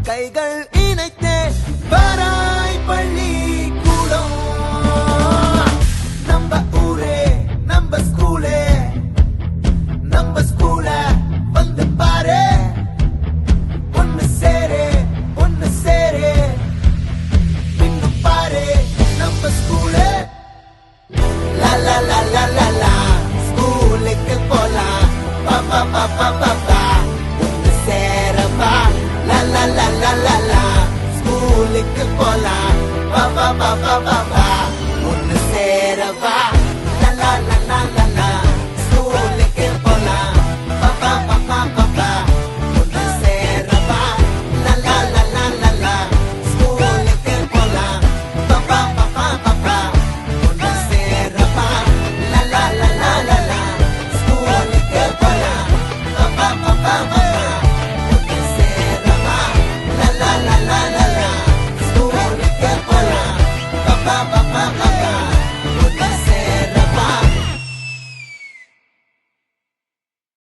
கைகள் இணைத்தே வராய் பள்ளி கூடம். நம்ம ஊரே நம்ம ஸ்கூலே, நம்ம ஸ்கூல வந்து பாரு. ஒன்னு சேரு ஒன்னு சேரு இன்னும் பாரு நம்ம ஸ்கூலே. லா லா லா லா லா லா ஸ்கூலுக்கு போலாம். பா பா பா பா பா பா ஒன்னு சேரவா. லா லா லா லா லா லா ஸ்கூலுக்கு போலாம். பா பா பா பா பா பா